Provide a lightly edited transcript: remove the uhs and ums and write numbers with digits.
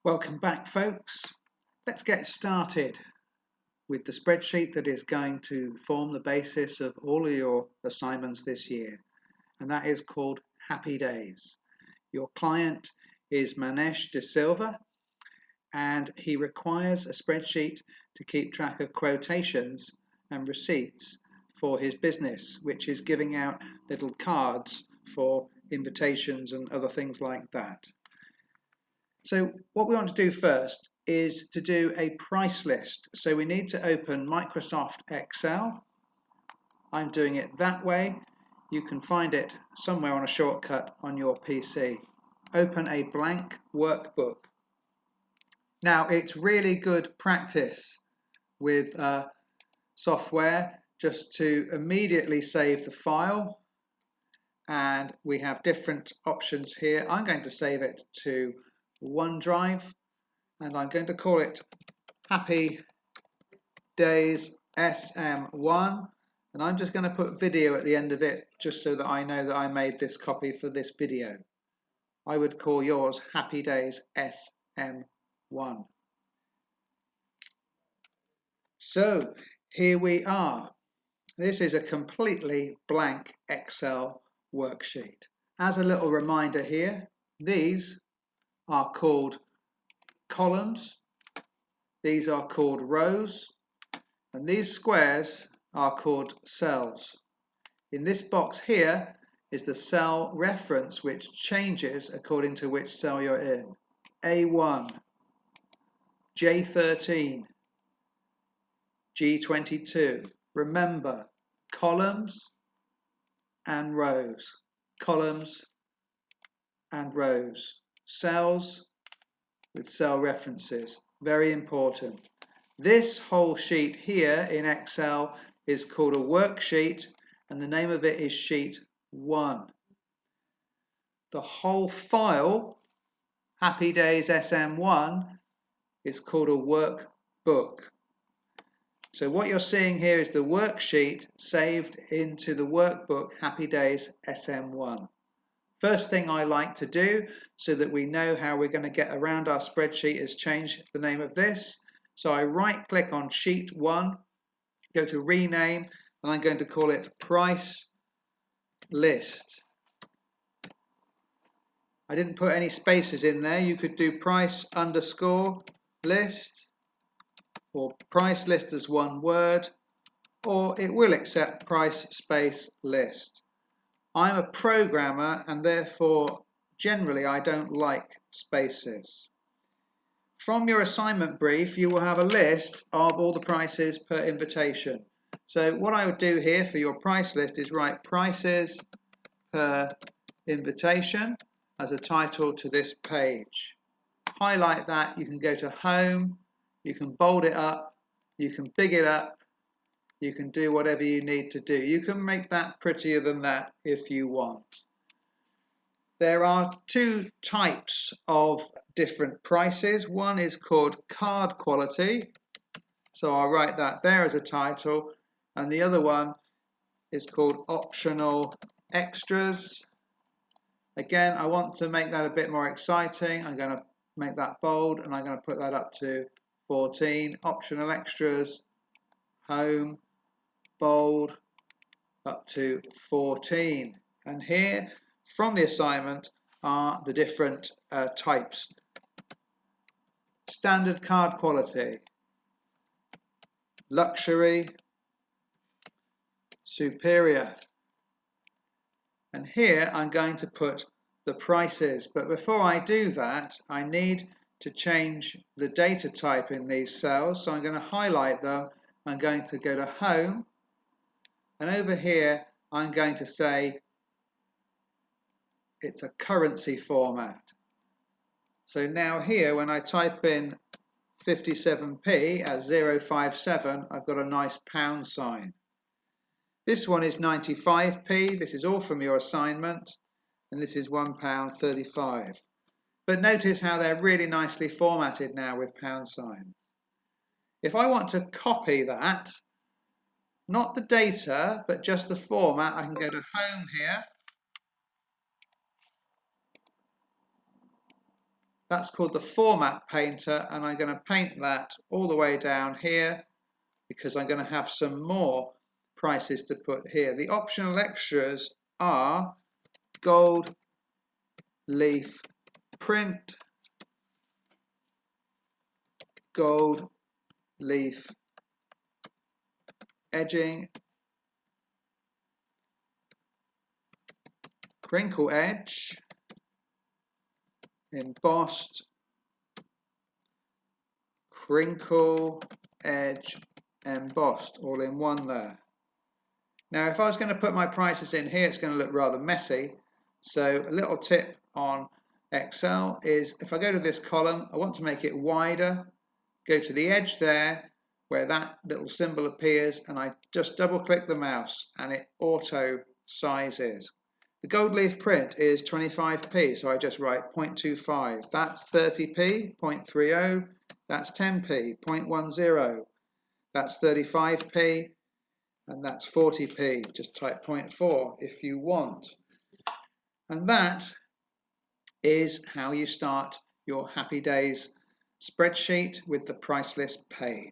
Welcome back, folks. Let's get started with the spreadsheet that is going to form the basis of all of your assignments this year, and that is called Happy Days. Your client is Manesh De Silva, and he requires a spreadsheet to keep track of quotations and receipts for his business, which is giving out little cards for invitations and other things like that. So what we want to do first is to do a price list. So we need to open Microsoft Excel. I'm doing it that way. You can find it somewhere on a shortcut on your PC. Open a blank workbook. Now it's really good practice with software just to immediately save the file, and we have different options here. I'm going to save it to OneDrive, and I'm going to call it Happy Days SM1, and I'm just going to put video at the end of it just so that I know that I made this copy for this video. I would call yours Happy Days SM1. So here we are. This is a completely blank Excel worksheet. As a little reminder here, these are called columns, these are called rows, and these squares are called cells. In this box here is the cell reference, which changes according to which cell you're in. A1, J13, G22. Remember, columns and rows, columns and rows, cells with cell references. Very important. This whole sheet here in Excel is called a worksheet, and the name of it is sheet 1. The whole file, Happy Days SM1, is called a workbook. So what you're seeing here is the worksheet saved into the workbook Happy Days SM1. First thing I like to do, so that we know how we're going to get around our spreadsheet, is change the name of this. So I right click on sheet 1, go to rename, and I'm going to call it price list. I didn't put any spaces in there. You could do price underscore list, or price list as one word, or it will accept price space list. I'm a programmer, and therefore generally I don't like spaces. From your assignment brief, you will have a list of all the prices per invitation. So what I would do here for your price list is write prices per invitation as a title to this page. Highlight that. You can go to home, you can bold it up, you can big it up, you can do whatever you need to do. You can make that prettier than that if you want. There are two types of different prices. One is called card quality, so I'll write that there as a title, and the other one is called optional extras. Again, I want to make that a bit more exciting. I'm going to make that bold, and I'm going to put that up to 14. Optional extras, home, bold, up to 14. And here, from the assignment, are the different types. Standard card quality, luxury, superior. And here I'm going to put the prices, but before I do that, I need to change the data type in these cells. So I'm going to highlight them. I'm going to go to home, and over here I'm going to say it's a currency format. So now here, when I type in 57p as 057, I've got a nice pound sign. This one is 95p. This is all from your assignment, and this is £1.35. But notice how they're really nicely formatted now with pound signs. If I want to copy that, not the data, but just the format, I can go to home here. That's called the Format Painter, and I'm going to paint that all the way down here because I'm going to have some more prices to put here. The optional extras are gold leaf print, gold leaf edging, crinkle edge, embossed, crinkle edge, embossed, all in one there. Now if I was going to put my prices in here, it's going to look rather messy. So a little tip on Excel is if I go to this column, I want to make it wider, go to the edge there where that little symbol appears, and I just double click the mouse and it auto sizes. The gold leaf print is 25p, so I just write 0.25. That's 30p, 0.30. That's 10p, 0.10. That's 35p, and that's 40p. Just type 0.4 if you want. And that is how you start your Happy Days spreadsheet with the price list page.